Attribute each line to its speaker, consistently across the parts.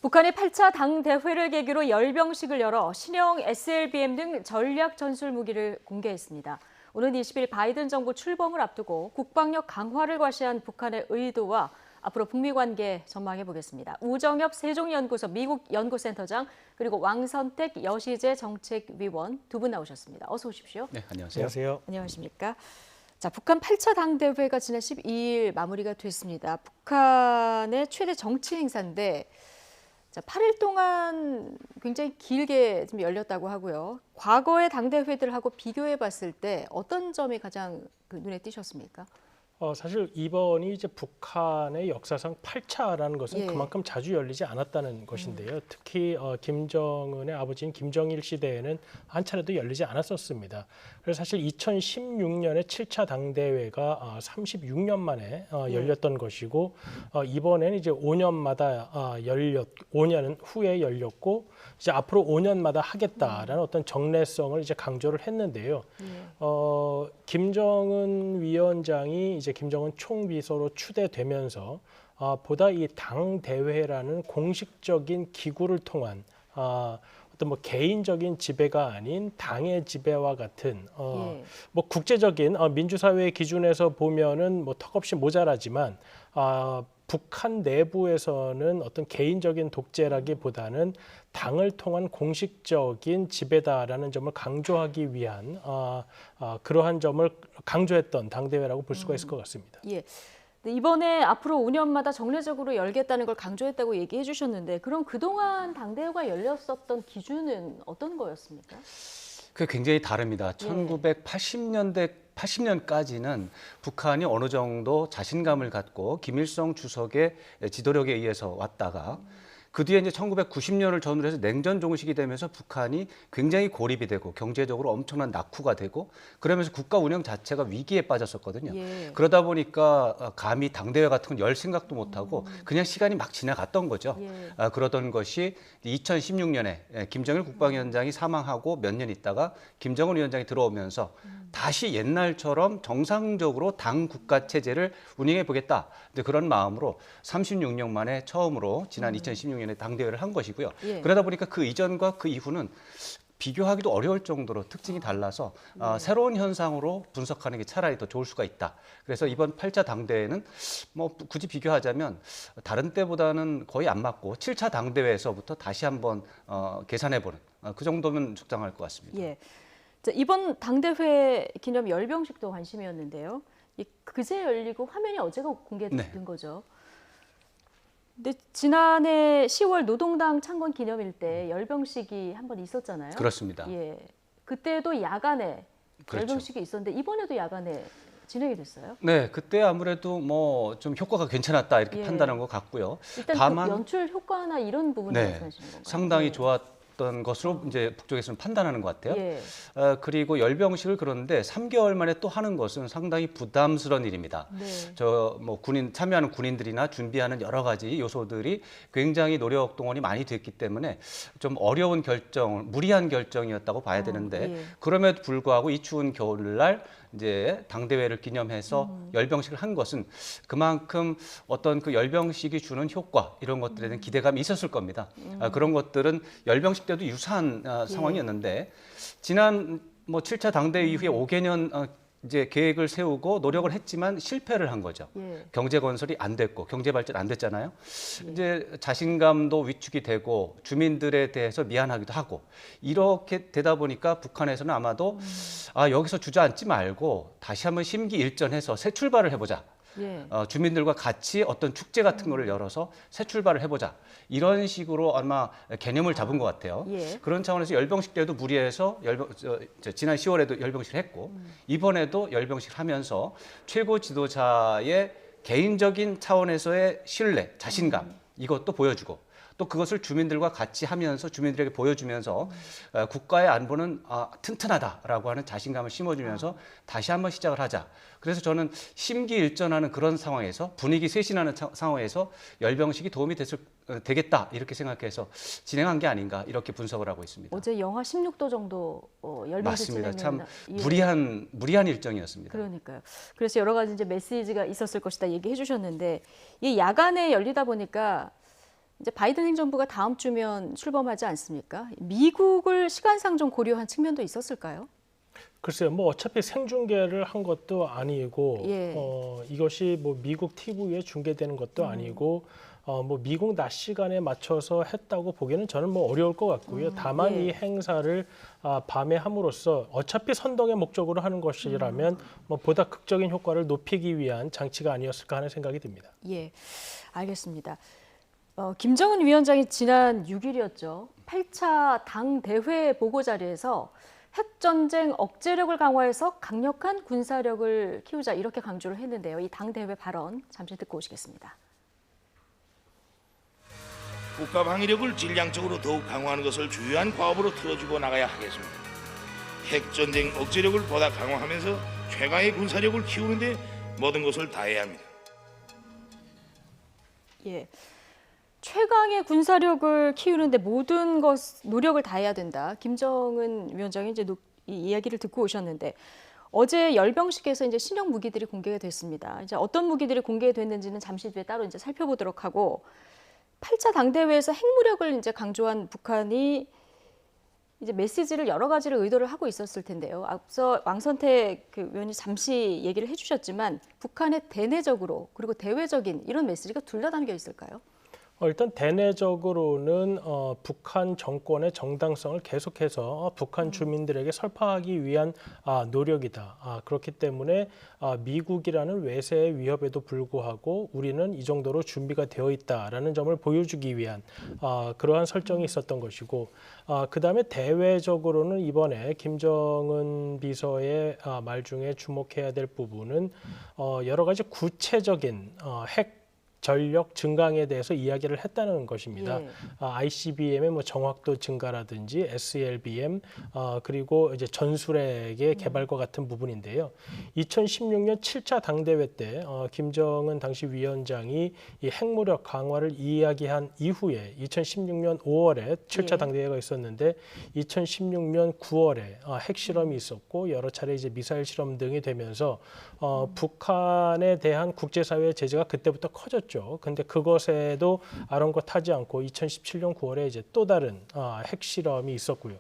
Speaker 1: 북한이 8차 당대회를 계기로 열병식을 열어 신형 SLBM 등 전략 전술 무기를 공개했습니다. 오는 20일 바이든 정부 출범을 앞두고 국방력 강화를 과시한 북한의 의도와 앞으로 북미 관계 전망해 보겠습니다. 우정엽 세종연구소 미국 연구센터장 그리고 왕선택 여시재 정책위원 두 분 나오셨습니다. 어서 오십시오.
Speaker 2: 네, 안녕하세요.
Speaker 1: 안녕하십니까. 자, 북한 8차 당대회가 지난 12일 마무리가 됐습니다. 북한의 최대 정치 행사인데 자, 8일 동안 굉장히 길게 좀 열렸다고 하고요. 과거의 당대회들하고 비교해 봤을 때 어떤 점이 가장 눈에 띄셨습니까?
Speaker 3: 사실 이번이 이제 북한의 역사상 8차라는 것은
Speaker 1: 예.
Speaker 3: 그만큼 자주 열리지 않았다는 것인데요. 특히 김정은의 아버지인 김정일 시대에는 한 차례도 열리지 않았었습니다. 그래서 사실 2016년에 7차 당대회가 36년 만에 열렸던 것이고 이번에는 이제 5년마다 5년 후에 열렸고 이제 앞으로 5년마다 하겠다라는 어떤 정례성을 이제 강조를 했는데요. 김정은 위원장이 이제 김정은 총비서로 추대되면서 보다 이 당대회라는 공식적인 기구를 통한 어떤 뭐 개인적인 지배가 아닌 당의 지배와 같은 뭐 국제적인 민주사회의 기준에서 보면은 뭐 턱없이 모자라지만 북한 내부에서는 어떤 개인적인 독재라기보다는 당을 통한 공식적인 지배다라는 점을 강조하기 위한 그러한 점을 강조했던 당대회라고 볼 수가 있을 것 같습니다.
Speaker 1: 예. 이번에 앞으로 5년마다 정례적으로 열겠다는 걸 강조했다고 얘기해 주셨는데 그럼 그동안 당대회가 열렸었던 기준은 어떤 거였습니까?
Speaker 2: 그 굉장히 다릅니다. 1980년까지는 북한이 어느 정도 자신감을 갖고 김일성 주석의 지도력에 의해서 왔다가 그 뒤에 이제 1990년을 전후로 해서 냉전 종식이 되면서 북한이 굉장히 고립이 되고 경제적으로 엄청난 낙후가 되고 그러면서 국가 운영 자체가 위기에 빠졌었거든요. 그러다 보니까 감히 당대회 같은 건 열 생각도 못하고 그냥 시간이 막 지나갔던 거죠. 그러던 것이 2016년에 김정일 국방위원장이 사망하고 몇 년 있다가 김정은 위원장이 들어오면서 다시 옛날처럼 정상적으로 당 국가 체제를 운영해 보겠다. 그런 마음으로 36년 만에 처음으로 지난 2016년에 당대회를 한 것이고요. 그러다 보니까 그 이전과 그 이후는 비교하기도 어려울 정도로 특징이 달라서 새로운 현상으로 분석하는 게 차라리 더 좋을 수가 있다. 그래서 이번 8차 당대회는 뭐 굳이 비교하자면 다른 때보다는 거의 안 맞고 7차 당대회에서부터 다시 한번 계산해보는 그 정도면 적당할 것 같습니다.
Speaker 1: 예. 자, 이번 당대회 기념 열병식도 관심이었는데요. 그제 열리고 화면이 어제가 공개된 거죠. 근데 지난해 10월 노동당 창건 기념일 때 열병식이 한 번 있었잖아요.
Speaker 2: 그렇습니다.
Speaker 1: 예. 그때도 야간에
Speaker 2: 그렇죠.
Speaker 1: 열병식이 있었는데 이번에도 야간에 진행이 됐어요?
Speaker 2: 네, 그때 아무래도 뭐 좀 효과가 괜찮았다 이렇게 판단한 것 같고요.
Speaker 1: 일단
Speaker 2: 다만
Speaker 1: 그 연출 효과나 이런 부분 말씀하시는 건가요?
Speaker 2: 상당히 좋았던 것으로 이제 북쪽에서는 판단하는 것 같아요.
Speaker 1: 예.
Speaker 2: 그리고 열병식을 그러는데 3개월 만에 또 하는 것은 상당히 부담스러운 일입니다. 저 뭐 군인 참여하는 군인들이나 준비하는 여러 가지 요소들이 굉장히 노력 동원이 많이 됐기 때문에 좀 어려운 결정, 무리한 결정이었다고 봐야 되는데 그럼에도 불구하고 이 추운 겨울날 이제 당대회를 기념해서 열병식을 한 것은 그만큼 어떤 그 열병식이 주는 효과 이런 것들에 대한 기대감이 있었을 겁니다. 그런 것들은 열병식 때도 유사한 상황이었는데 지난 뭐 7차 당대회 이후에 5개년 이제 계획을 세우고 노력을 했지만 실패를 한 거죠. 경제 건설이 안 됐고 경제 발전 안 됐잖아요. 이제 자신감도 위축이 되고 주민들에 대해서 미안하기도 하고 이렇게 되다 보니까 북한에서는 아마도 여기서 주저앉지 말고 다시 한번 심기일전해서 새 출발을 해보자. 주민들과 같이 어떤 축제 같은 거를 열어서 새 출발을 해보자. 이런 식으로 아마 개념을 잡은 것 같아요. 그런 차원에서 열병식 때도 무리해서 지난 10월에도 열병식을 했고 이번에도 열병식을 하면서 최고 지도자의 개인적인 차원에서의 신뢰, 자신감 이것도 보여주고 또 그것을 주민들과 같이 하면서 주민들에게 보여주면서 국가의 안보는 튼튼하다라고 하는 자신감을 심어주면서 다시 한번 시작을 하자. 그래서 저는 심기일전하는 그런 상황에서 분위기 쇄신하는 상황에서 열병식이 도움이 되겠다 이렇게 생각해서 진행한 게 아닌가 이렇게 분석을 하고 있습니다.
Speaker 1: 어제 영하 16도 정도 열병식
Speaker 2: 맞습니다. 참
Speaker 1: 진행된
Speaker 2: 무리한 일정이었습니다.
Speaker 1: 그러니까요. 그래서 여러 가지 이제 메시지가 있었을 것이다 얘기해 주셨는데 이 야간에 열리다 보니까 이제 바이든 행정부가 다음 주면 출범하지 않습니까? 미국을 시간상 좀 고려한 측면도 있었을까요?
Speaker 3: 글쎄요, 뭐 어차피 생중계를 한 것도 아니고,
Speaker 1: 예.
Speaker 3: 이것이 뭐 미국 TV에 중계되는 것도 아니고, 뭐 미국 낮 시간에 맞춰서 했다고 보기에는 저는 뭐 어려울 것 같고요. 다만
Speaker 1: 예.
Speaker 3: 이 행사를 밤에 함으로써 어차피 선동의 목적으로 하는 것이라면 뭐 보다 극적인 효과를 높이기 위한 장치가 아니었을까 하는 생각이 듭니다.
Speaker 1: 예, 알겠습니다. 김정은 위원장이 지난 6일이었죠. 8차 당 대회 보고 자리에서 핵전쟁 억제력을 강화해서 강력한 군사력을 키우자 이렇게 강조를 했는데요. 이 당 대회 발언 잠시 듣고 오시겠습니다.
Speaker 4: 국가 방위력을 질량적으로 더욱 강화하는 것을 주요한 과업으로 틀어주고 나가야 하겠습니다. 핵전쟁 억제력을 보다 강화하면서 최강의 군사력을 키우는 데 모든 것을 다해야 합니다.
Speaker 1: 예, 최강의 군사력을 키우는데 모든 노력을 다해야 된다. 김정은 위원장이 이제 이 이야기를 듣고 오셨는데 어제 열병식에서 이제 신형 무기들이 공개가 됐습니다. 이제 어떤 무기들이 공개됐는지는 잠시 뒤에 따로 이제 살펴보도록 하고 8차 당대회에서 핵무력을 이제 강조한 북한이 이제 메시지를 여러 가지를 의도를 하고 있었을 텐데요. 앞서 왕선택 의원이 잠시 얘기를 해주셨지만 북한의 대내적으로 그리고 대외적인 이런 메시지가 둘 다 담겨 있을까요?
Speaker 3: 일단 대내적으로는 북한 정권의 정당성을 계속해서 북한 주민들에게 설파하기 위한 노력이다. 그렇기 때문에 미국이라는 외세의 위협에도 불구하고 우리는 이 정도로 준비가 되어 있다라는 점을 보여주기 위한 그러한 설정이 있었던 것이고 그다음에 대외적으로는 이번에 김정은 비서의 말 중에 주목해야 될 부분은 여러 가지 구체적인 핵 전력 증강에 대해서 이야기를 했다는 것입니다.
Speaker 1: 예.
Speaker 3: ICBM의 뭐 정확도 증가라든지 SLBM 그리고 이제 전술핵의 개발과 같은 부분인데요. 2016년 7차 당대회 때 김정은 당시 위원장이 이 핵무력 강화를 이야기한 이후에 2016년 5월에 7차
Speaker 1: 예.
Speaker 3: 당대회가 있었는데 2016년 9월에 핵실험이 있었고 여러 차례 이제 미사일 실험 등이 되면서 북한에 대한 국제사회의 제재가 그때부터 커졌죠. 근데 그것에도 아랑곳하지 않고 2017년 9월에 이제 또 다른 핵실험이 있었고요.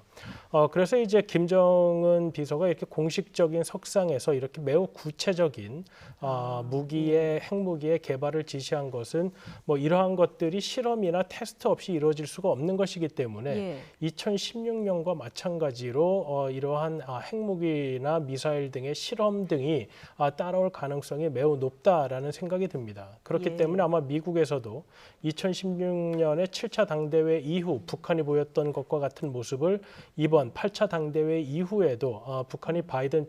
Speaker 3: 그래서 이제 김정은 비서가 이렇게 공식적인 석상에서 이렇게 매우 구체적인 핵무기의 개발을 지시한 것은 뭐 이러한 것들이 실험이나 테스트 없이 이루어질 수가 없는 것이기 때문에 2016년과 마찬가지로 이러한 핵무기나 미사일 등의 실험 등이 따라올 가능성이 매우 높다라는 생각이 듭니다. 그렇기 때문에 아마 미국에서도 2016년의 7차 당대회 이후 북한이 보였던 것과 같은 모습을 이번 8차 당대회 이후에도 북한이 바이든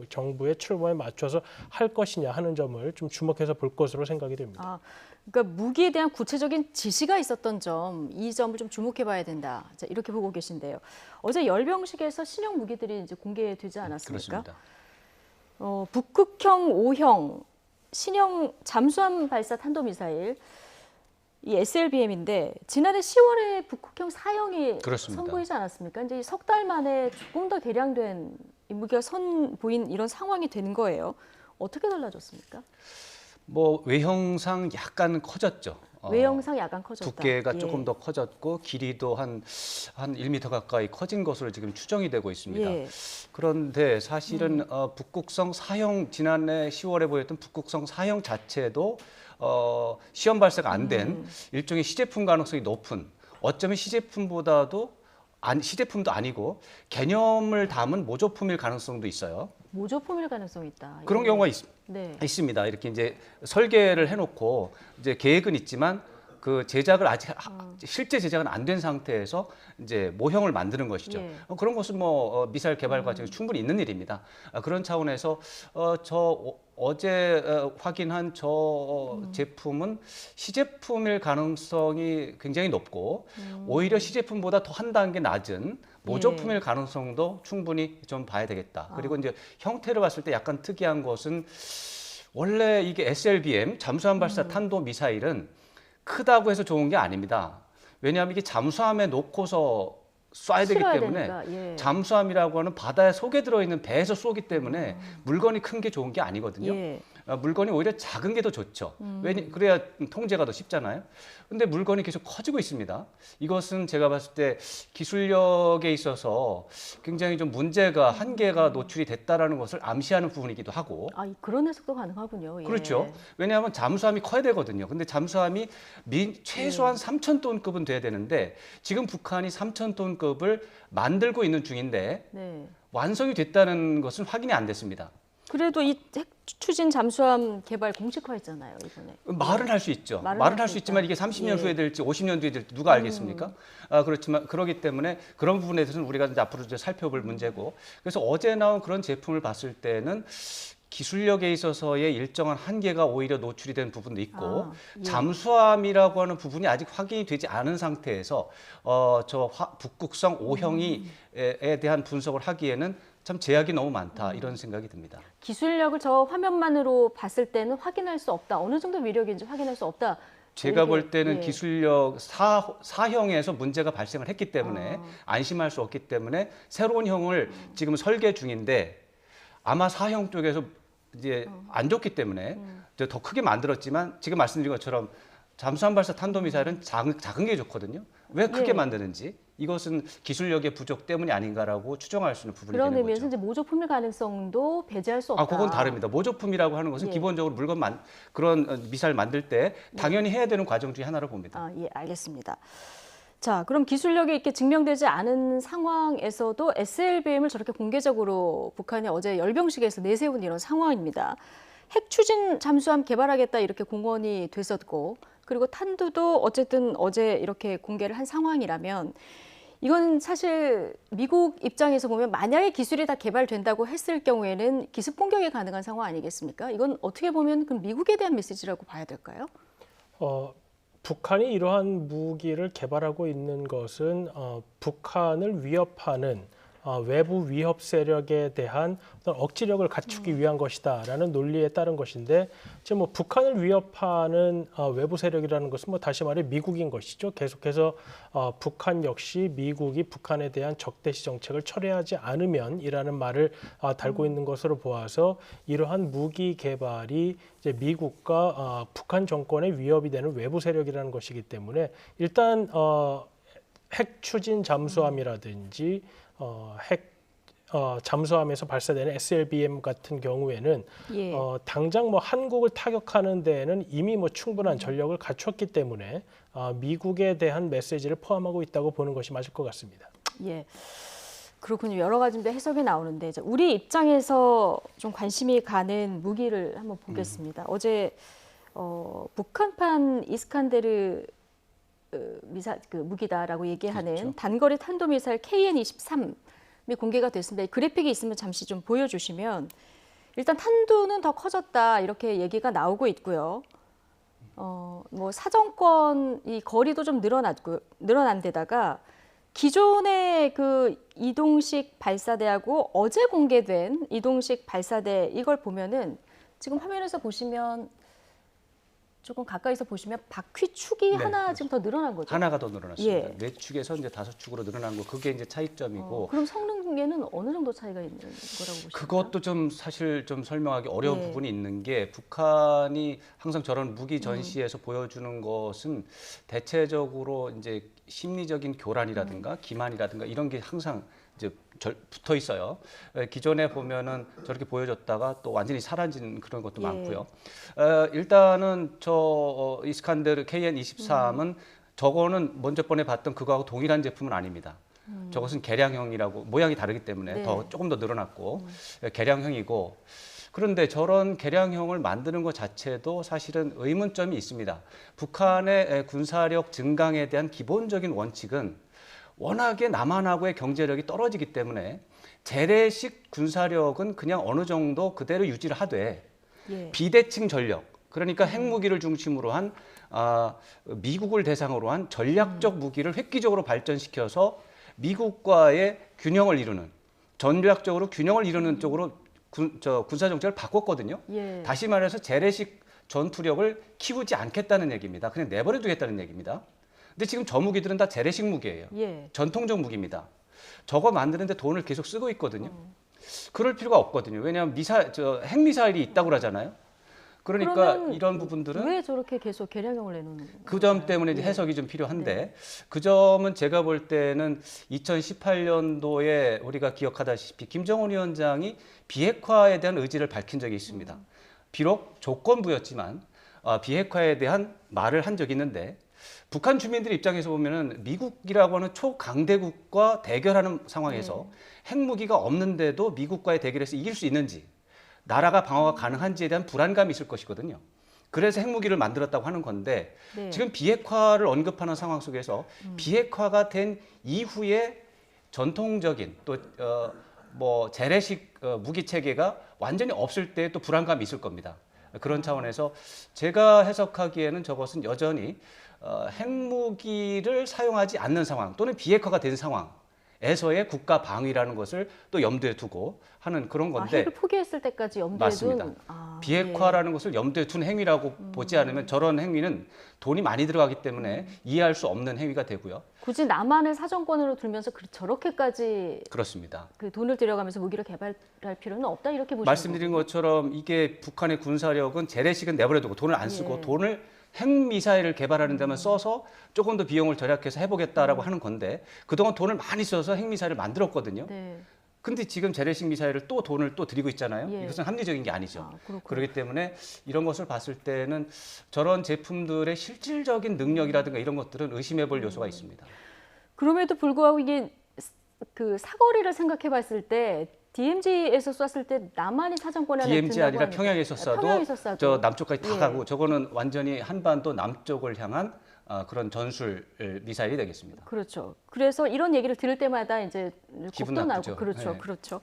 Speaker 3: 정부의 출범에 맞춰서 할 것이냐 하는 점을 좀 주목해서 볼 것으로 생각이 됩니다.
Speaker 1: 그러니까 무기에 대한 구체적인 지시가 있었던 점, 이 점을 좀 주목해봐야 된다. 자, 이렇게 보고 계신데요. 어제 열병식에서 신형 무기들이 이제 공개되지 않았습니까?
Speaker 2: 그렇습니다.
Speaker 1: 북극형 5형 신형 잠수함 발사 탄도미사일 이 SLBM인데 지난해 10월에 북극형 4형이
Speaker 2: 그렇습니다.
Speaker 1: 선보이지 않았습니까? 이제 석 달 만에 조금 더 개량된 이 무기가 선보인 이런 상황이 된 거예요. 어떻게 달라졌습니까?
Speaker 2: 뭐 외형상 약간 커졌죠.
Speaker 1: 외형상 약간 커졌다.
Speaker 2: 두께가 조금 더 커졌고 길이도 한 1m 가까이 커진 것으로 지금 추정이 되고 있습니다. 그런데 사실은 북극성 4형 지난해 10월에 보였던 북극성 4형 자체도 시험 발사가 안 된 일종의 시제품 가능성이 높은 어쩌면 시제품도 아니고 개념을 담은 모조품일 가능성도 있어요.
Speaker 1: 모조품일 가능성이 있다.
Speaker 2: 그런 경우가 있습니다. 이렇게 이제 설계를 해놓고 이제 계획은 있지만 그 제작을 아직 실제 제작은 안 된 상태에서 이제 모형을 만드는 것이죠. 그런 것은 뭐 미사일 개발 과정에 충분히 있는 일입니다. 그런 차원에서 어제 확인한 저 제품은 시제품일 가능성이 굉장히 높고 오히려 시제품보다 더 한 단계 낮은 모조품일 가능성도 충분히 좀 봐야 되겠다. 그리고 이제 형태를 봤을 때 약간 특이한 것은 원래 이게 SLBM 잠수함 발사 탄도 미사일은 크다고 해서 좋은 게 아닙니다. 왜냐하면 이게 잠수함에 놓고서 쏴야 되기 때문에 잠수함이라고 하는 바다의 속에 들어있는 배에서 쏘기 때문에 물건이 큰 게 좋은 게 아니거든요. 물건이 오히려 작은 게 더 좋죠. 그래야 통제가 더 쉽잖아요. 근데 물건이 계속 커지고 있습니다. 이것은 제가 봤을 때 기술력에 있어서 굉장히 좀 문제가 한계가 노출이 됐다라는 것을 암시하는 부분이기도 하고.
Speaker 1: 아, 그런 해석도 가능하군요. 예.
Speaker 2: 그렇죠. 왜냐하면 잠수함이 커야 되거든요. 근데 잠수함이 최소한 3,000톤급은 돼야 되는데 지금 북한이 3,000톤급을 만들고 있는 중인데
Speaker 1: 네.
Speaker 2: 완성이 됐다는 것은 확인이 안 됐습니다.
Speaker 1: 그래도 이 핵 추진 잠수함 개발 공식화했잖아요, 이번에.
Speaker 2: 말은 할 수 있죠.
Speaker 1: 말은
Speaker 2: 말은
Speaker 1: 할
Speaker 2: 할
Speaker 1: 수
Speaker 2: 수 있지만
Speaker 1: 있다.
Speaker 2: 이게 30년
Speaker 1: 예.
Speaker 2: 후에 될지 50년 뒤에 될지 누가 알겠습니까? 그렇지만 그렇기 때문에 그런 부분에 대해서는 우리가 이제 앞으로 이제 살펴볼 문제고. 그래서 어제 나온 그런 제품을 봤을 때는 기술력에 있어서의 일정한 한계가 오히려 노출이 된 부분도 있고
Speaker 1: 예.
Speaker 2: 잠수함이라고 하는 부분이 아직 확인이 되지 않은 상태에서 북극성 O형에 대한 분석을 하기에는 참 제약이 너무 많다 이런 생각이 듭니다.
Speaker 1: 기술력을 저 화면만으로 봤을 때는 확인할 수 없다. 어느 정도 위력인지 확인할 수 없다.
Speaker 2: 제가
Speaker 1: 이렇게,
Speaker 2: 볼 때는
Speaker 1: 예.
Speaker 2: 기술력 4형에서 문제가 발생을 했기 때문에 안심할 수 없기 때문에 새로운 형을 지금 설계 중인데 아마 4형 쪽에서 이제 안 좋기 때문에 이제 더 크게 만들었지만 지금 말씀드린 것처럼 잠수함 발사 탄도미사일은 작은 게 좋거든요. 왜 크게
Speaker 1: 예.
Speaker 2: 만드는지 이것은 기술력의 부족 때문이 아닌가라고 추정할 수 있는 부분이
Speaker 1: 그런
Speaker 2: 되는
Speaker 1: 의미에서
Speaker 2: 거죠.
Speaker 1: 이제 모조품일 가능성도 배제할 수 없다.
Speaker 2: 그건 다릅니다. 모조품이라고 하는 것은
Speaker 1: 예.
Speaker 2: 기본적으로 그런 미사일 만들 때 당연히 해야 되는 과정 중에 하나로 봅니다.
Speaker 1: 아, 예, 알겠습니다. 자, 그럼 기술력이 이렇게 증명되지 않은 상황에서도 SLBM을 저렇게 공개적으로 북한이 어제 열병식에서 내세운 이런 상황입니다. 핵 추진 잠수함 개발하겠다 이렇게 공언이 됐었고, 그리고 탄두도 어쨌든 어제 이렇게 공개를 한 상황이라면 이건 사실 미국 입장에서 보면 만약에 기술이 다 개발된다고 했을 경우에는 기습 공격이 가능한 상황 아니겠습니까? 이건 어떻게 보면 그 미국에 대한 메시지라고 봐야 될까요?
Speaker 3: 북한이 이러한 무기를 개발하고 있는 것은 북한을 위협하는 외부 위협 세력에 대한 어떤 억지력을 갖추기 위한 것이다라는 논리에 따른 것인데, 지금 뭐 북한을 위협하는 외부 세력이라는 것은 뭐 다시 말해 미국인 것이죠. 계속해서 북한 역시 미국이 북한에 대한 적대시 정책을 철회하지 않으면이라는 말을 달고 있는 것으로 보아서 이러한 무기 개발이 이제 미국과 북한 정권의 위협이 되는 외부 세력이라는 것이기 때문에 일단 핵 추진 잠수함이라든지 잠수함에서 발사되는 SLBM 같은 경우에는
Speaker 1: 예.
Speaker 3: 당장 뭐 한국을 타격하는 데에는 이미 뭐 충분한 전력을 갖췄기 때문에 미국에 대한 메시지를 포함하고 있다고 보는 것이 맞을 것 같습니다.
Speaker 1: 예. 그렇군요. 여러 가지 해석이 나오는데 이제 우리 입장에서 좀 관심이 가는 무기를 한번 보겠습니다. 어제 북한판 이스칸데르 무기다라고 얘기하는
Speaker 2: 그렇죠.
Speaker 1: 단거리 탄도미사일 KN-23이 공개가 됐습니다. 그래픽이 있으면 잠시 좀 보여주시면 일단 탄두는 더 커졌다 이렇게 얘기가 나오고 있고요. 뭐 사정권 이 거리도 좀 늘어난 데다가 기존의 그 이동식 발사대하고 어제 공개된 이동식 발사대 이걸 보면은 지금 화면에서 보시면 조금 가까이서 보시면 바퀴 축이
Speaker 2: 네,
Speaker 1: 하나
Speaker 2: 그렇죠.
Speaker 1: 지금 더 늘어난 거죠.
Speaker 2: 하나가 더 늘어났습니다.
Speaker 1: 예.
Speaker 2: 4축에서 이제 5축으로 늘어난 거 그게 이제 차이점이고
Speaker 1: 그럼 성능에는 어느 정도 차이가 있는 거라고 보십니까?
Speaker 2: 그것도 좀 사실 좀 설명하기 어려운
Speaker 1: 예.
Speaker 2: 부분이 있는 게 북한이 항상 저런 무기 전시에서 보여주는 것은 대체적으로 이제 심리적인 교란이라든가 기만이라든가 이런 게 항상 이제 붙어 있어요. 기존에 보면은 저렇게 보여줬다가 또 완전히 사라진 그런 것도
Speaker 1: 예.
Speaker 2: 많고요. 일단은 저 이스칸데르 KN-23은 저거는 먼저 번에 봤던 그거하고 동일한 제품은 아닙니다. 저것은 개량형이라고 모양이 다르기 때문에
Speaker 1: 네.
Speaker 2: 조금 더 늘어났고 개량형이고 그런데 저런 개량형을 만드는 것 자체도 사실은 의문점이 있습니다. 북한의 군사력 증강에 대한 기본적인 원칙은 워낙에 남한하고의 경제력이 떨어지기 때문에 재래식 군사력은 그냥 어느 정도 그대로 유지를 하되
Speaker 1: 예.
Speaker 2: 비대칭 전력, 그러니까 핵무기를 중심으로 한 미국을 대상으로 한 전략적 무기를 획기적으로 발전시켜서 미국과의 균형을 이루는 전략적으로 균형을 이루는 쪽으로 군사 정책을 바꿨거든요.
Speaker 1: 예.
Speaker 2: 다시 말해서 재래식 전투력을 키우지 않겠다는 얘기입니다. 그냥 내버려 두겠다는 얘기입니다. 근데 지금 저 무기들은 다 재래식 무기예요.
Speaker 1: 예.
Speaker 2: 전통적 무기입니다. 저거 만드는데 돈을 계속 쓰고 있거든요. 그럴 필요가 없거든요. 왜냐하면 핵미사일이 있다고 그러잖아요. 그러니까
Speaker 1: 그러면
Speaker 2: 이런 부분들은
Speaker 1: 왜 저렇게 계속 계량형을 내놓는
Speaker 2: 그 점
Speaker 1: 건가요?
Speaker 2: 때문에 이제
Speaker 1: 예.
Speaker 2: 해석이 좀 필요한데
Speaker 1: 네.
Speaker 2: 그 점은 제가 볼 때는 2018년도에 우리가 기억하다시피 김정은 위원장이 비핵화에 대한 의지를 밝힌 적이 있습니다. 비록 조건부였지만 비핵화에 대한 말을 한 적이 있는데 북한 주민들 입장에서 보면은 미국이라고 하는 초강대국과 대결하는 상황에서 핵무기가 없는데도 미국과의 대결에서 이길 수 있는지 나라가 방어가 가능한지에 대한 불안감이 있을 것이거든요. 그래서 핵무기를 만들었다고 하는 건데
Speaker 1: 네.
Speaker 2: 지금 비핵화를 언급하는 상황 속에서 비핵화가 된 이후에 전통적인 또 뭐 재래식 무기 체계가 완전히 없을 때 또 불안감이 있을 겁니다. 그런 차원에서 제가 해석하기에는 저것은 여전히 핵무기를 사용하지 않는 상황 또는 비핵화가 된 상황에서의 국가 방위라는 것을 또 염두에 두고 하는 그런 건데
Speaker 1: 핵을 포기했을 때까지 염두에
Speaker 2: 맞습니다.
Speaker 1: 둔
Speaker 2: 비핵화라는 것을 염두에 둔 행위라고 보지 않으면 저런 행위는 돈이 많이 들어가기 때문에 이해할 수 없는 행위가 되고요.
Speaker 1: 굳이 남한을 사정권으로 두면서 저렇게까지
Speaker 2: 그렇습니다.
Speaker 1: 그 돈을 들여가면서 무기를 개발할 필요는 없다 이렇게 보시는
Speaker 2: 말씀드린
Speaker 1: 거군요.
Speaker 2: 것처럼 이게 북한의 군사력은 재래식은 내버려두고 돈을 안 쓰고
Speaker 1: 예.
Speaker 2: 돈을 핵미사일을 개발하는 데만 써서 조금 더 비용을 절약해서 해보겠다라고 하는 건데 그동안 돈을 많이 써서 핵미사일을 만들었거든요.
Speaker 1: 네.
Speaker 2: 근데 지금 재래식 미사일을 또 돈을 또 들이고 있잖아요.
Speaker 1: 예.
Speaker 2: 이것은 합리적인 게 아니죠.
Speaker 1: 그렇군요.
Speaker 2: 그렇기 때문에 이런 것을 봤을 때는 저런 제품들의 실질적인 능력이라든가 이런 것들은 의심해 볼 요소가 있습니다.
Speaker 1: 그럼에도 불구하고 이게 그 사거리를 생각해봤을 때 DMZ에서 쐈을 때 남한이 사정권에
Speaker 2: DMZ 아니라 평양에서
Speaker 1: 평양에서 쏴도
Speaker 2: 저 남쪽까지 다
Speaker 1: 예.
Speaker 2: 가고 저거는 완전히 한반도 남쪽을 향한 그런 전술 미사일이 되겠습니다.
Speaker 1: 그렇죠. 그래서 이런 얘기를 들을 때마다 이제
Speaker 2: 기분
Speaker 1: 겁도
Speaker 2: 나쁘죠.
Speaker 1: 나고 그렇죠,
Speaker 2: 네.
Speaker 1: 그렇죠.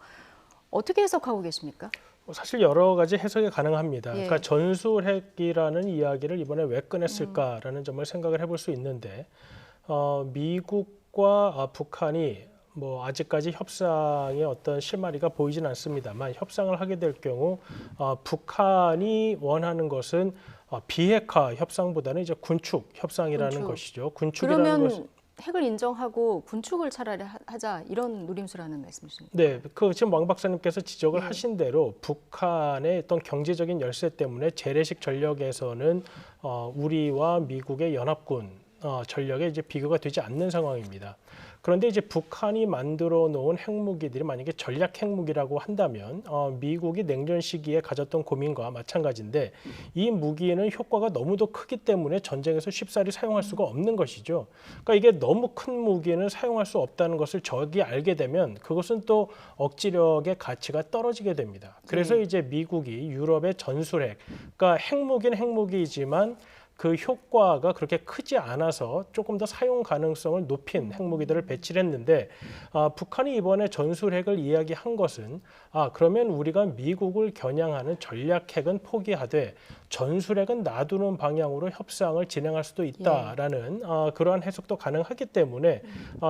Speaker 1: 어떻게 해석하고 계십니까?
Speaker 3: 사실 여러 가지 해석이 가능합니다.
Speaker 1: 예.
Speaker 3: 그러니까 전술핵이라는 이야기를 이번에 왜 꺼냈을까라는 점을 생각을 해볼 수 있는데 미국과 북한이 뭐 아직까지 협상의 어떤 실마리가 보이진 않습니다만 협상을 하게 될 경우 북한이 원하는 것은 비핵화 협상보다는 이제 군축 협상이라는
Speaker 1: 군축.
Speaker 3: 것이죠. 군축이라는
Speaker 1: 그러면
Speaker 3: 것은
Speaker 1: 핵을 인정하고 군축을 차라리 하자 이런 노림수라는 말씀이십니까?
Speaker 3: 네, 그 지금 왕 박사님께서 지적을
Speaker 1: 네.
Speaker 3: 하신 대로 북한의 어떤 경제적인 열세 때문에 재래식 전력에서는 우리와 미국의 연합군 전력에 이제 비교가 되지 않는 상황입니다. 그런데 이제 북한이 만들어 놓은 핵무기들이 만약에 전략 핵무기라고 한다면 미국이 냉전 시기에 가졌던 고민과 마찬가지인데 이 무기는 효과가 너무도 크기 때문에 전쟁에서 쉽사리 사용할 수가 없는 것이죠. 그러니까 이게 너무 큰 무기는 사용할 수 없다는 것을 적이 알게 되면 그것은 또 억지력의 가치가 떨어지게 됩니다. 그래서 이제 미국이 유럽의 전술핵, 그러니까 핵무기는 핵무기이지만 그 효과가 그렇게 크지 않아서 조금 더 사용 가능성을 높인 핵무기들을 배치를 했는데 북한이 이번에 전술핵을 이야기한 것은 그러면 우리가 미국을 겨냥하는 전략핵은 포기하되 전술핵은 놔두는 방향으로 협상을 진행할 수도 있다라는 그러한 해석도 가능하기 때문에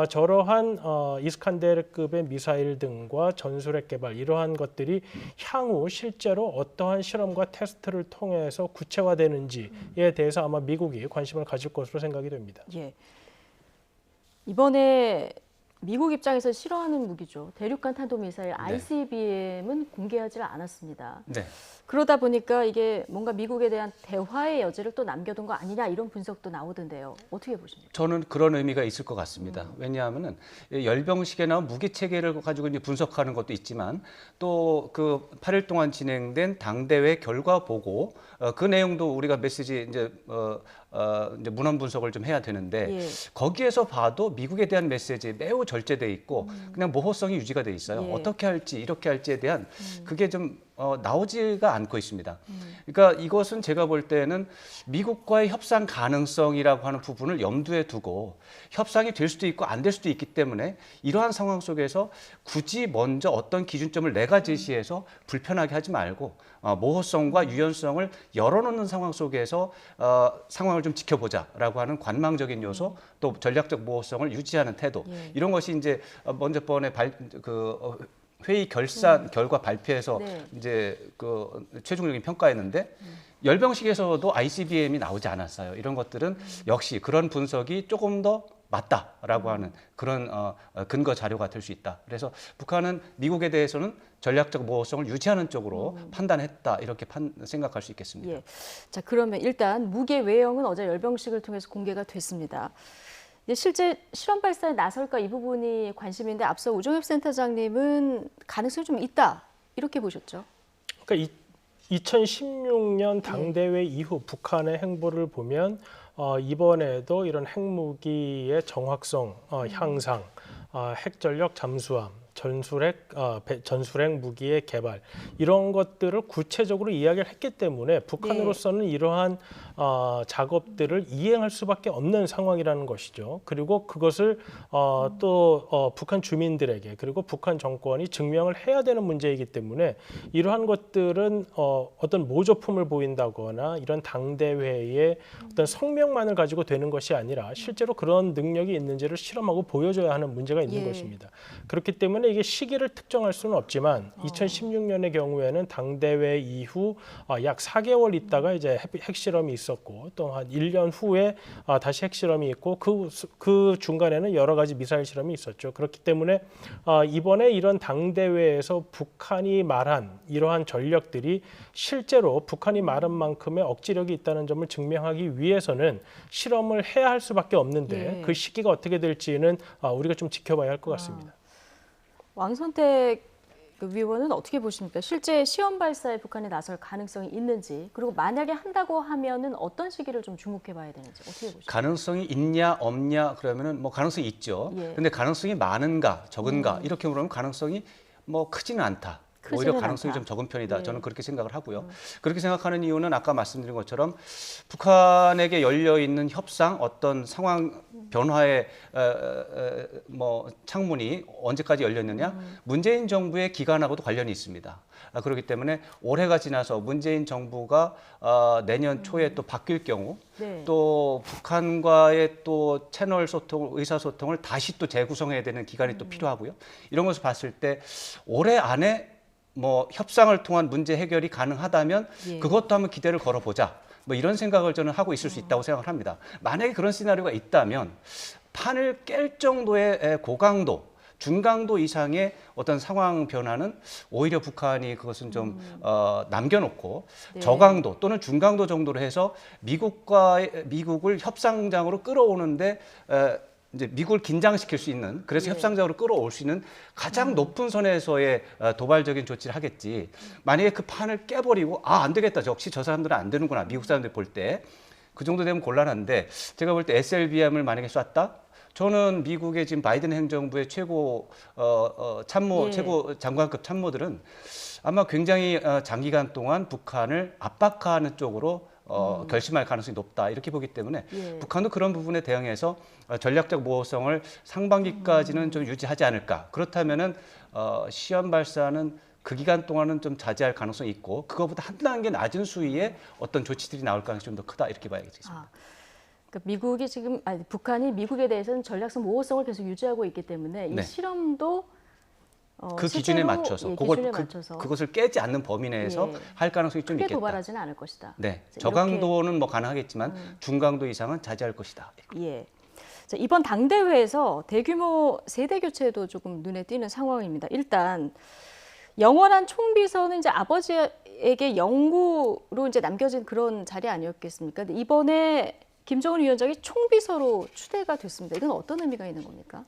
Speaker 3: 저러한 이스칸데르급의 미사일 등과 전술핵 개발 이러한 것들이 향후 실제로 어떠한 실험과 테스트를 통해서 구체화되는지에 대해서 아마 미국이 관심을 가질 것으로 생각이 됩니다.
Speaker 1: 예. 이번에 미국 입장에서 싫어하는 무기죠. 대륙간 탄도미사일 ICBM은 공개하지 않았습니다.
Speaker 2: 네.
Speaker 1: 그러다 보니까 이게 뭔가 미국에 대한 대화의 여지를 또 남겨둔 거 아니냐 이런 분석도 나오던데요. 어떻게 보십니까?
Speaker 2: 저는 그런 의미가 있을 것 같습니다. 왜냐하면은 열병식에 나온 무기 체계를 가지고 이제 분석하는 것도 있지만 또 그 8일 동안 진행된 당대회 결과 보고 그 내용도 우리가 메시지 이제 문헌 분석을 좀 해야 되는데
Speaker 1: 예.
Speaker 2: 거기에서 봐도 미국에 대한 메시지 매우 절제돼 있고 그냥 모호성이 유지가 돼 있어요.
Speaker 1: 예.
Speaker 2: 어떻게 할지 이렇게 할지에 대한 그게 좀 나오지가 않고 있습니다. 그러니까 이것은 제가 볼 때는 미국과의 협상 가능성이라고 하는 부분을 염두에 두고 협상이 될 수도 있고 안 될 수도 있기 때문에 이러한 상황 속에서 굳이 먼저 어떤 기준점을 내가 제시해서 불편하게 하지 말고 모호성과 유연성을 열어놓는 상황 속에서 상황을 좀 지켜보자라고 하는 관망적인 요소 또 전략적 모호성을 유지하는 태도 이런 것이 이제 먼저 번에 회의 결과 발표에서
Speaker 1: 네.
Speaker 2: 이제 그 최종적인 평가했는데 열병식에서도 ICBM이 나오지 않았어요. 이런 것들은 역시 그런 분석이 조금 더 맞다라고 하는 그런 근거 자료가 될 수 있다. 그래서 북한은 미국에 대해서는 전략적 모호성을 유지하는 쪽으로 판단했다 이렇게 생각할 수 있겠습니다.
Speaker 1: 예. 자, 그러면 일단 무게 외형은 어제 열병식을 통해서 공개가 됐습니다. 이제 실제 실험 발사에 나설까 이 부분이 관심인데 앞서 우종엽 센터장님은 가능성이 좀 있다 이렇게 보셨죠?
Speaker 3: 그러니까 2016년 당대회 이후 북한의 행보를 보면 이번에도 이런 핵무기의 정확성 향상, 핵전력 잠수함, 전술핵 무기의 개발 이런 것들을 구체적으로 이야기를 했기 때문에 북한으로서는 이러한 작업들을 이행할 수밖에 없는 상황이라는 것이죠. 그리고 그것을 또 북한 주민들에게 그리고 북한 정권이 증명을 해야 되는 문제이기 때문에 이러한 것들은 어떤 모조품을 보인다거나 이런 당대회의 어떤 성명만을 가지고 되는 것이 아니라 실제로 그런 능력이 있는지를 실험하고 보여줘야 하는 문제가 있는 것입니다. 그렇기 때문에 이게 시기를 특정할 수는 없지만 2016년의 경우에는 당대회 이후 약 4개월 있다가 이제 핵실험이 있었고 또 한 1년 후에 다시 핵실험이 있고 그 중간에는 여러 가지 미사일 실험이 있었죠. 그렇기 때문에 이번에 이런 당대회에서 북한이 말한 이러한 전력들이 실제로 북한이 말한 만큼의 억지력이 있다는 점을 증명하기 위해서는 실험을 해야 할 수밖에 없는데 그 시기가 어떻게 될지는 우리가 좀 지켜봐야 할 것 같습니다.
Speaker 1: 왕선택 위원은 어떻게 보십니까? 실제 시험 발사에 북한이 나설 가능성이 있는지 그리고 만약에 한다고 하면은 어떤 시기를 좀 주목해봐야 되는지 어떻게 보십니까?
Speaker 2: 가능성이 있냐 없냐 그러면은 뭐 가능성이 있죠. 근데 가능성이 많은가 적은가 이렇게 보면 가능성이 뭐 크지는 않다. 오히려 가능성이 좀 적은 편이다. 저는 그렇게 생각을 하고요. 그렇게 생각하는 이유는 아까 말씀드린 것처럼 북한에게 열려 있는 협상, 어떤 상황 변화의 뭐 창문이 언제까지 열렸느냐, 문재인 정부의 기간하고도 관련이 있습니다. 그렇기 때문에 올해가 지나서 문재인 정부가 내년 초에 또 바뀔 경우 또 북한과의 또 채널 소통, 의사소통을 다시 또 재구성해야 되는 기간이 또 필요하고요. 이런 것을 봤을 때 올해 안에 뭐 협상을 통한 문제 해결이 가능하다면 그것도 한번 기대를 걸어보자. 뭐 이런 생각을 저는 하고 있을 수 있다고 생각을 합니다. 만약에 그런 시나리오가 있다면 판을 깰 정도의 고강도, 중강도 이상의 어떤 상황 변화는 오히려 북한이 그것은 좀 남겨놓고 저강도 또는 중강도 정도로 해서 미국을 협상장으로 끌어오는데 이제 미국을 긴장시킬 수 있는 그래서 협상장으로 끌어올 수 있는 가장 높은 선에서의 도발적인 조치를 하겠지. 만약에 그 판을 깨버리고 안 되겠다. 역시 저 사람들은 안 되는구나. 미국 사람들 볼 때 그 정도 되면 곤란한데 제가 볼 때 SLBM을 만약에 쐈다. 저는 미국의 지금 바이든 행정부의 최고 최고 장관급 참모들은 아마 굉장히 장기간 동안 북한을 압박하는 쪽으로 결심할 가능성이 높다 이렇게 보기 때문에 북한도 그런 부분에 대응해서 전략적 모호성을 상반기까지는 좀 유지하지 않을까. 그렇다면은 시험 발사는 그 기간 동안은 좀 자제할 가능성이 있고 그거보다 한 단계 낮은 수위의 어떤 조치들이 나올 가능성이 좀 더 크다 이렇게 봐야겠습니다.
Speaker 1: 그러니까 북한이 미국에 대해서는 전략성 모호성을 계속 유지하고 있기 때문에 이 실험도
Speaker 2: 그 기준에 맞춰서 그것을 깨지 않는 범위 내에서 할 가능성이 좀
Speaker 1: 크게
Speaker 2: 있겠다.
Speaker 1: 도발하지는 않을 것이다.
Speaker 2: 네, 저강도는 뭐 가능하겠지만 중강도 이상은 자제할 것이다.
Speaker 1: 자, 이번 당대회에서 대규모 세대 교체도 조금 눈에 띄는 상황입니다. 일단 영원한 총비서는 이제 아버지에게 영구로 이제 남겨진 그런 자리 아니었겠습니까? 근데 이번에 김정은 위원장이 총비서로 추대가 됐습니다. 이건 어떤 의미가 있는 겁니까?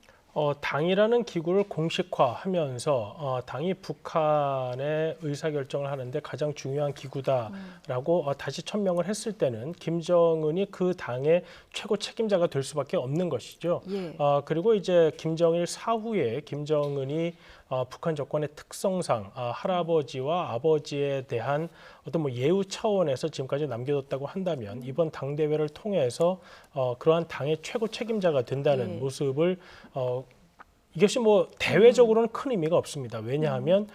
Speaker 3: 당이라는 기구를 공식화하면서 당이 북한의 의사결정을 하는데 가장 중요한 기구다라고 다시 천명을 했을 때는 김정은이 그 당의 최고 책임자가 될 수밖에 없는 것이죠. 그리고 이제 김정일 사후에 김정은이 북한 정권의 특성상 할아버지와 아버지에 대한 어떤 뭐 예우 차원에서 지금까지 남겨뒀다고 한다면 이번 당대회를 통해서 그러한 당의 최고 책임자가 된다는 모습을 이것이 뭐 대외적으로는 큰 의미가 없습니다. 왜냐하면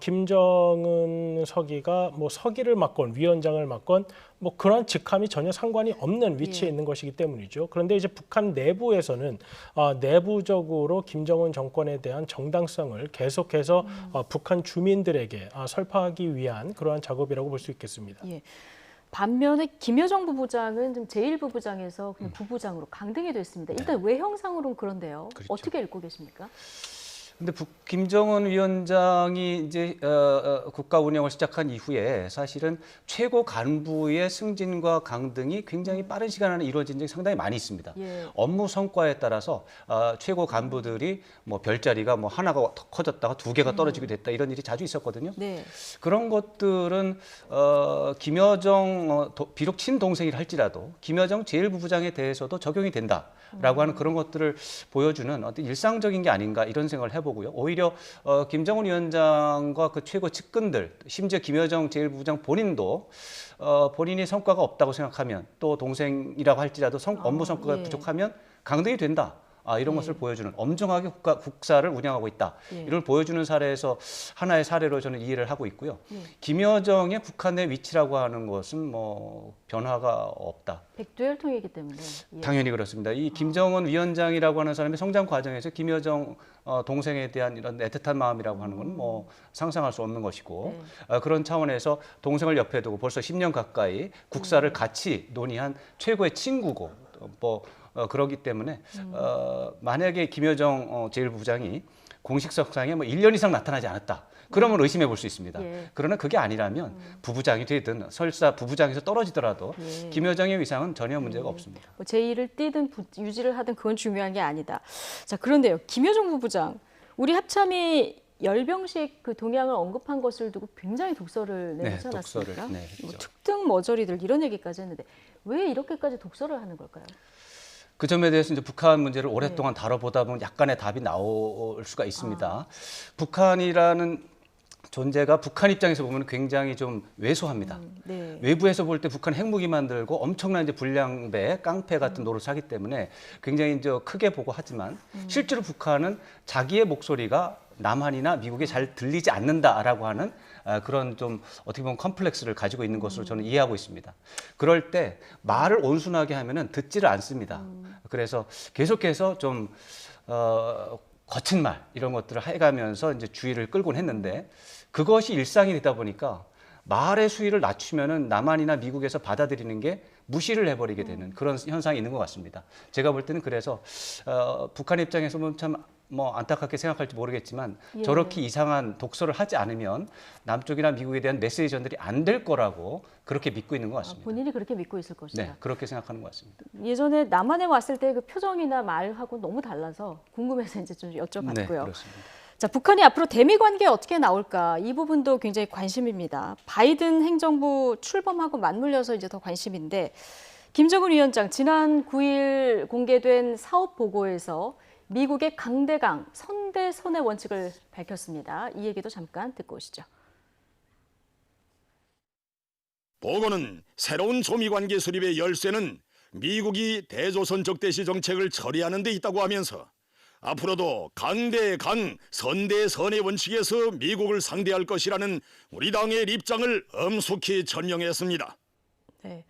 Speaker 3: 김정은 서기가 뭐 서기를 맡건 위원장을 맡건 뭐 그런 직함이 전혀 상관이 없는 위치에 있는 것이기 때문이죠. 그런데 이제 북한 내부에서는 내부적으로 김정은 정권에 대한 정당성을 계속해서 북한 주민들에게 설파하기 위한 그러한 작업이라고 볼 수 있겠습니다.
Speaker 1: 반면에 김여정 부부장은 좀 제1부부장에서 그냥 부부장으로 강등이 됐습니다. 일단 외형상으로는 그런데요.
Speaker 2: 그렇죠.
Speaker 1: 어떻게 읽고 계십니까?
Speaker 2: 근데 김정은 위원장이 이제 국가 운영을 시작한 이후에 사실은 최고 간부의 승진과 강등이 굉장히 빠른 시간 안에 이루어진 적이 상당히 많이 있습니다.
Speaker 1: 예.
Speaker 2: 업무 성과에 따라서 최고 간부들이 뭐 별자리가 뭐 하나가 더 커졌다가 두 개가 떨어지게 됐다 이런 일이 자주 있었거든요.
Speaker 1: 네.
Speaker 2: 그런 것들은 김여정 비록 친동생이라 할지라도 김여정 제1부부장에 대해서도 적용이 된다라고 하는 그런 것들을 보여주는 어떤 일상적인 게 아닌가 이런 생각을 해보고요. 오히려 김정은 위원장과 그 최고 측근들, 심지어 김여정 제1부부장 본인도 본인이 성과가 없다고 생각하면 또 동생이라고 할지라도 업무 성과가
Speaker 1: 예.
Speaker 2: 부족하면 강등이 된다. 이런
Speaker 1: 예.
Speaker 2: 것을 보여주는 엄정하게 국사를 운영하고 있다.
Speaker 1: 예.
Speaker 2: 이걸 보여주는 사례에서 하나의 사례로 저는 이해를 하고 있고요.
Speaker 1: 예.
Speaker 2: 김여정의 북한 내 위치라고 하는 것은 뭐 변화가 없다.
Speaker 1: 백두혈통이기 때문에. 예.
Speaker 2: 당연히 그렇습니다. 이 김정은 위원장이라고 하는 사람의 성장 과정에서 김여정 동생에 대한 이런 애틋한 마음이라고 하는 건 뭐 상상할 수 없는 것이고 그런 차원에서 동생을 옆에 두고 벌써 10년 가까이 국사를 같이 논의한 최고의 친구고 뭐 그러기 때문에 만약에 김여정 제1부부장이 공식석상에 뭐 1년 이상 나타나지 않았다. 그러면 의심해 볼 수 있습니다.
Speaker 1: 예.
Speaker 2: 그러나 그게 아니라면 부부장이 되든 설사 부부장에서 떨어지더라도
Speaker 1: 예.
Speaker 2: 김여정의 위상은 전혀 문제가 없습니다.
Speaker 1: 뭐 제1을 띄든 유지를 하든 그건 중요한 게 아니다. 자, 그런데요. 김여정 부부장, 우리 합참이 열병식 그 동향을 언급한 것을 두고 굉장히 독서를 내놓지 않았습니까?
Speaker 2: 독서를, 네,
Speaker 1: 뭐
Speaker 2: 했죠.
Speaker 1: 특등 머저리들 이런 얘기까지 했는데 왜 이렇게까지 독서를 하는 걸까요?
Speaker 2: 그 점에 대해서 이제 북한 문제를 오랫동안 다뤄보다 보면 약간의 답이 나올 수가 있습니다. 북한이라는 존재가 북한 입장에서 보면 굉장히 좀 왜소합니다.
Speaker 1: 네.
Speaker 2: 외부에서 볼 때 북한 핵무기 만들고 엄청난 이제 불량배, 깡패 같은 노릇을 하기 때문에 굉장히 이제 크게 보고 하지만 실제로 북한은 자기의 목소리가 남한이나 미국에 잘 들리지 않는다라고 하는 그런 좀 어떻게 보면 컴플렉스를 가지고 있는 것으로 저는 이해하고 있습니다. 그럴 때 말을 온순하게 하면은 듣지를 않습니다. 그래서 계속해서 좀 거친 말 이런 것들을 해가면서 이제 주의를 끌곤 했는데 그것이 일상이 되다 보니까 말의 수위를 낮추면은 남한이나 미국에서 받아들이는 게 무시를 해버리게 되는 그런 현상이 있는 것 같습니다. 제가 볼 때는 그래서 북한 입장에서 보면 참 뭐 안타깝게 생각할지 모르겠지만
Speaker 1: 예.
Speaker 2: 저렇게 이상한 독서를 하지 않으면 남쪽이나 미국에 대한 메시지 전달이 안 될 거라고 그렇게 믿고 있는 것 같습니다.
Speaker 1: 본인이 그렇게 믿고 있을 것이다.
Speaker 2: 네, 그렇게 생각하는 것 같습니다.
Speaker 1: 예전에 남한에 왔을 때 그 표정이나 말하고 너무 달라서 궁금해서 이제 좀 여쭤봤고요.
Speaker 2: 네, 그렇습니다.
Speaker 1: 자, 북한이 앞으로 대미 관계 어떻게 나올까 이 부분도 굉장히 관심입니다. 바이든 행정부 출범하고 맞물려서 이제 더 관심인데 김정은 위원장 지난 9일 공개된 사업 보고에서 미국의 강대강 선대선의 원칙을 밝혔습니다. 이 얘기도 잠깐 듣고 오시죠.
Speaker 5: 보고는 새로운 조미관계 수립의 열쇠는 미국이 대조선적 대시 정책을 처리하는 데 있다고 하면서 앞으로도 강대강 선대선의 원칙에서 미국을 상대할 것이라는 우리 당의 입장을 엄숙히 전명했습니다.
Speaker 1: 네.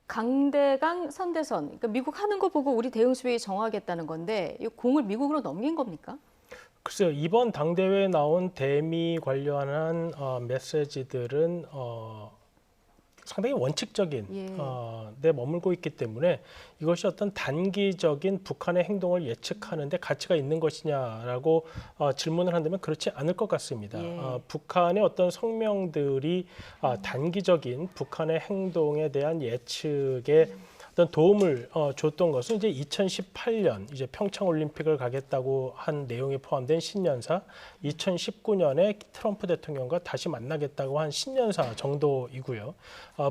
Speaker 1: 강대강 선대선, 그러니까 미국 하는 거 보고 우리 대응 수위 정하겠다는 건데 이 공을 미국으로 넘긴 겁니까? 글쎄요.
Speaker 3: 이번 당대회에 나온 대미 관련한 메시지들은 상당히 원칙적인 데 머물고 있기 때문에 이것이 어떤 단기적인 북한의 행동을 예측하는 데 가치가 있는 것이냐라고 질문을 한다면 그렇지 않을 것 같습니다. 북한의 어떤 성명들이 단기적인 북한의 행동에 대한 예측에 어떤 도움을 줬던 것은 이제 2018년 이제 평창 올림픽을 가겠다고 한 내용이 포함된 신년사, 2019년에 트럼프 대통령과 다시 만나겠다고 한 신년사 정도이고요.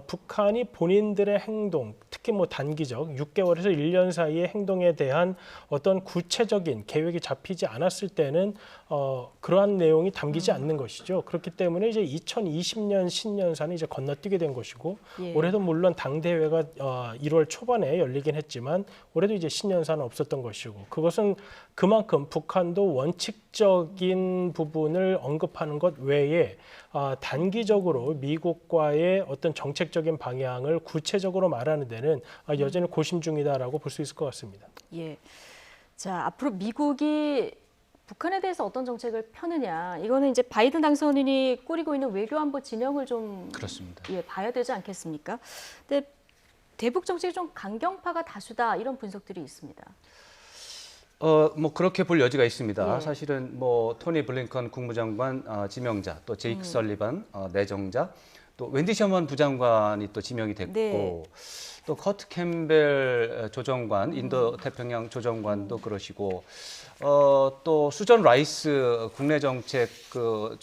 Speaker 3: 북한이 본인들의 행동, 특히 뭐 단기적 6개월에서 1년 사이의 행동에 대한 어떤 구체적인 계획이 잡히지 않았을 때는 그러한 내용이 담기지 않는 것이죠. 그렇기 때문에 이제 2020년 신년사는 이제 건너뛰게 된 것이고 올해도 물론 당대회가 1월 초반에 열리긴 했지만 올해도 이제 신년사는 없었던 것이고 그것은 그만큼 북한도 원칙적인 부분을 언급하는 것 외에 단기적으로 미국과의 어떤 정책적인 방향을 구체적으로 말하는 데는 여전히 고심 중이다라고 볼 수 있을 것 같습니다.
Speaker 1: 예. 자, 앞으로 미국이 북한에 대해서 어떤 정책을 펴느냐, 이거는 이제 바이든 당선인이 꾸리고 있는 외교안보 진영을 좀
Speaker 2: 그렇습니다.
Speaker 1: 예, 봐야 되지 않겠습니까? 근데 대북 정책이 좀 강경파가 다수다 이런 분석들이 있습니다.
Speaker 2: 뭐 그렇게 볼 여지가 있습니다.
Speaker 1: 예.
Speaker 2: 사실은 뭐 토니 블링컨 국무장관 지명자, 또 제이크 설리반 내정자, 또 웬디 셔먼 부장관이 또 지명이 됐고,
Speaker 1: 네.
Speaker 2: 또 커트 캠벨 조정관, 인도 태평양 조정관도 그러시고, 또 수전 라이스 국내 정책 그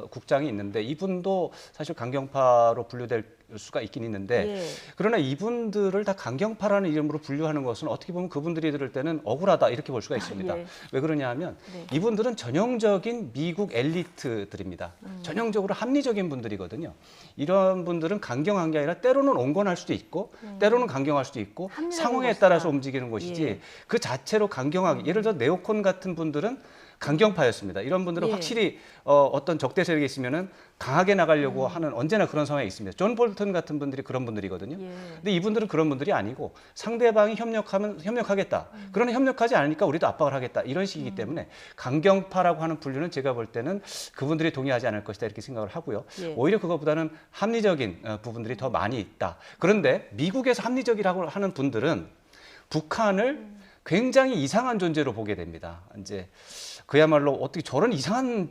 Speaker 2: 국장이 있는데 이분도 사실 강경파로 분류될 수가 있긴 있는데
Speaker 1: 예.
Speaker 2: 그러나 이분들을 다 강경파라는 이름으로 분류하는 것은 어떻게 보면 그분들이 들을 때는 억울하다 이렇게 볼 수가 있습니다.
Speaker 1: 예.
Speaker 2: 왜 그러냐 하면
Speaker 1: 네.
Speaker 2: 이분들은 전형적인 미국 엘리트들입니다. 전형적으로 합리적인 분들이거든요. 이런 분들은 강경한 게 아니라 때로는 온건할 수도 있고 때로는 강경할 수도 있고
Speaker 1: 합리적인
Speaker 2: 상황에
Speaker 1: 것이다.
Speaker 2: 따라서 움직이는 것이지
Speaker 1: 예.
Speaker 2: 그 자체로 강경하게 예를 들어 네오콘 같은 분들은 강경파였습니다. 이런 분들은
Speaker 1: 예.
Speaker 2: 확실히 어떤 적대 세력이 있으면은 강하게 나가려고 하는 언제나 그런 상황이 있습니다. 존 볼턴 같은 분들이 그런 분들이거든요.
Speaker 1: 예.
Speaker 2: 근데 이분들은 그런 분들이 아니고 상대방이 협력하면 협력하겠다. 그러나 협력하지 않으니까 우리도 압박을 하겠다. 이런 식이기 때문에 강경파라고 하는 분류는 제가 볼 때는 그분들이 동의하지 않을 것이다 이렇게 생각을 하고요.
Speaker 1: 예.
Speaker 2: 오히려 그것보다는 합리적인 부분들이 더 많이 있다. 그런데 미국에서 합리적이라고 하는 분들은 북한을 굉장히 이상한 존재로 보게 됩니다. 이제 그야말로 어떻게 저런 이상한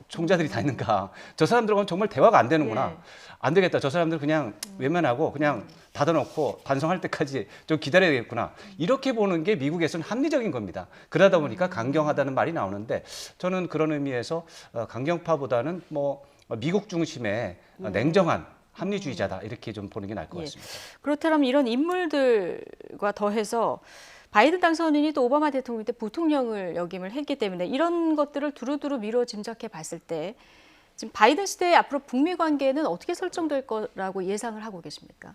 Speaker 2: 총자들이 다 있는가. 저 사람들하고는 정말 대화가 안 되는구나.
Speaker 1: 예.
Speaker 2: 안 되겠다. 저 사람들 그냥 외면하고 그냥 닫아놓고 반성할 때까지 좀 기다려야 되겠구나. 이렇게 보는 게 미국에서는 합리적인 겁니다. 그러다 보니까 강경하다는 말이 나오는데 저는 그런 의미에서 강경파보다는 뭐 미국 중심의 냉정한 합리주의자다. 이렇게 좀 보는 게 나을 것
Speaker 1: 예.
Speaker 2: 같습니다.
Speaker 1: 그렇다면 이런 인물들과 더해서 바이든 당선인이 또 오바마 대통령 때 부통령을 역임을 했기 때문에 이런 것들을 두루두루 미뤄 짐작해 봤을 때 지금 바이든 시대에 앞으로 북미 관계는 어떻게 설정될 거라고 예상을 하고 계십니까?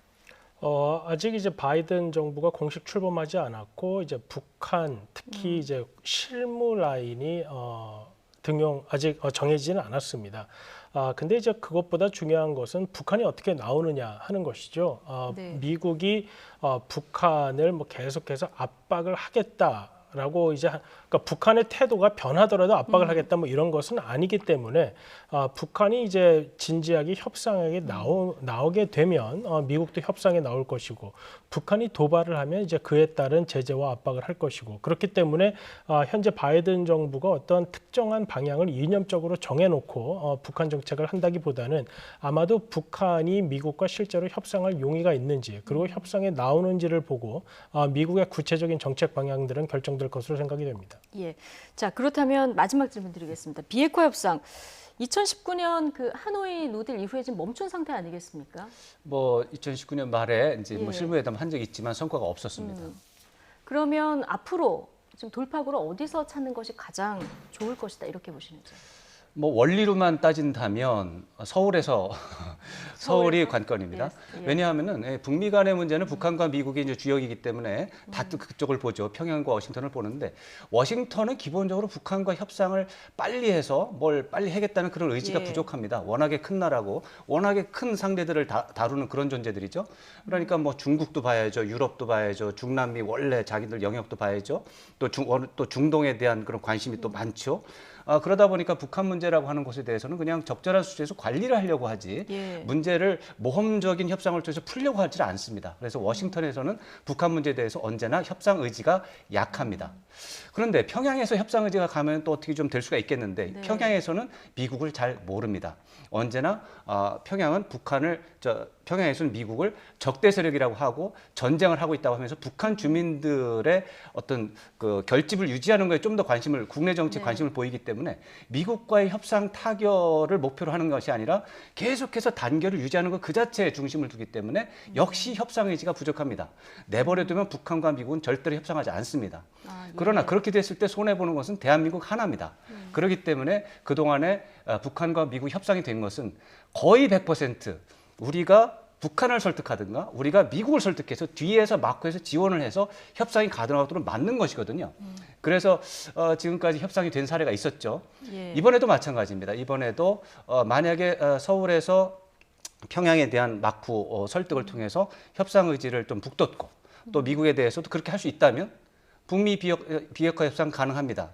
Speaker 3: 아직 이제 바이든 정부가 공식 출범하지 않았고 이제 북한 특히 이제 실무 라인이 등용 아직 정해지지는 않았습니다. 근데 이제 그것보다 중요한 것은 북한이 어떻게 나오느냐 하는 것이죠.
Speaker 1: 네.
Speaker 3: 미국이 북한을 뭐 계속해서 압박을 하겠다라고 이제 그러니까 북한의 태도가 변하더라도 압박을 하겠다 뭐 이런 것은 아니기 때문에 북한이 이제 진지하게 협상에 나오게 되면 미국도 협상에 나올 것이고 북한이 도발을 하면 이제 그에 따른 제재와 압박을 할 것이고 그렇기 때문에 현재 바이든 정부가 어떤 특정한 방향을 이념적으로 정해놓고 북한 정책을 한다기보다는 아마도 북한이 미국과 실제로 협상할 용의가 있는지 그리고 협상에 나오는지를 보고 미국의 구체적인 정책 방향들은 결정될 것으로 생각이 됩니다.
Speaker 1: 예. 자, 그렇다면 마지막 질문 드리겠습니다. 비핵화 협상 2019년 그 하노이 노딜 이후에 지금 멈춘 상태 아니겠습니까?
Speaker 2: 뭐 2019년 말에 이제 뭐
Speaker 1: 예.
Speaker 2: 실무회담 한 적이 있지만 성과가 없었습니다.
Speaker 1: 그러면 앞으로 지금 돌파구를 어디서 찾는 것이 가장 좋을 것이다 이렇게 보시는지?
Speaker 2: 뭐 원리로만 따진다면 서울에서 서울이 관건입니다.
Speaker 1: 예.
Speaker 2: 왜냐하면은 북미 간의 문제는 북한과 미국이 이제 주역이기 때문에 다 그쪽을 보죠. 평양과 워싱턴을 보는데 워싱턴은 기본적으로 북한과 협상을 빨리 해서 뭘 빨리 하겠다는 그런 의지가
Speaker 1: 예.
Speaker 2: 부족합니다. 워낙에 큰 나라고 워낙에 큰 상대들을 다루는 그런 존재들이죠. 그러니까 뭐 중국도 봐야죠, 유럽도 봐야죠, 중남미 원래 자기들 영역도 봐야죠. 또 중동에 대한 그런 관심이 또 많죠. 그러다 보니까 북한 문제라고 하는 것에 대해서는 그냥 적절한 수준에서 관리를 하려고 하지
Speaker 1: 예.
Speaker 2: 문제를 모험적인 협상을 통해서 풀려고 하지 않습니다. 그래서 워싱턴에서는 북한 문제에 대해서 언제나 협상 의지가 약합니다. 그런데 평양에서 협상 의지가 가면 또 어떻게 좀 될 수가 있겠는데
Speaker 1: 네.
Speaker 2: 평양에서는 미국을 잘 모릅니다. 언제나 평양은 평양에서는 미국을 적대 세력이라고 하고 전쟁을 하고 있다고 하면서 북한 주민들의 어떤 그 결집을 유지하는 것에 좀 더 국내 정치에
Speaker 1: 네.
Speaker 2: 관심을 보이기 때문에 미국과의 협상 타결을 목표로 하는 것이 아니라 계속해서 단결을 유지하는 것 그 자체에 중심을 두기 때문에 역시 협상 의지가 부족합니다. 내버려두면 북한과 미국은 절대로 협상하지 않습니다.
Speaker 1: 예.
Speaker 2: 그러나 그렇게 됐을 때 손해보는 것은 대한민국 하나입니다. 그렇기 때문에 그동안에 북한과 미국 협상이 된 것은 거의 100% 우리가 북한을 설득하든가 우리가 미국을 설득해서 뒤에서 마크해서 지원을 해서 협상이 가능하도록 만든 것이거든요. 그래서 지금까지 협상이 된 사례가 있었죠.
Speaker 1: 예.
Speaker 2: 이번에도 마찬가지입니다. 이번에도 만약에 서울에서 평양에 대한 마크 설득을 통해서 협상 의지를 좀 북돋고 또 미국에 대해서도 그렇게 할 수 있다면 북미 비핵화 협상 가능합니다.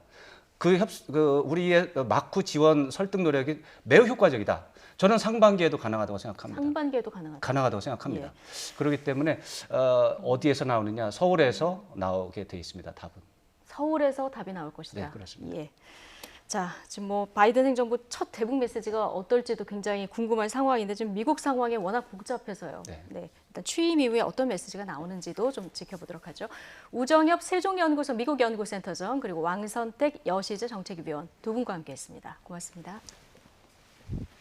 Speaker 2: 우리의 마쿠 지원 설득 노력이 매우 효과적이다. 저는 상반기에도 가능하다고 생각합니다.
Speaker 1: 상반기에도 가능하다.
Speaker 2: 가능하다고 생각합니다. 그렇기 때문에 어디에서 나오느냐? 서울에서 나오게 돼 있습니다. 답은.
Speaker 1: 서울에서 답이 나올 것이다.
Speaker 2: 네, 그렇습니다.
Speaker 1: 예. 자, 지금 뭐 바이든 행정부 첫 대북 메시지가 어떨지도 굉장히 궁금한 상황인데 지금 미국 상황이 워낙 복잡해서요.
Speaker 2: 네.
Speaker 1: 일단 취임 이후에 어떤 메시지가 나오는지도 좀 지켜보도록 하죠. 우정엽 세종연구소 미국연구센터장 그리고 왕선택 여시즈 정책위원 두 분과 함께했습니다. 고맙습니다.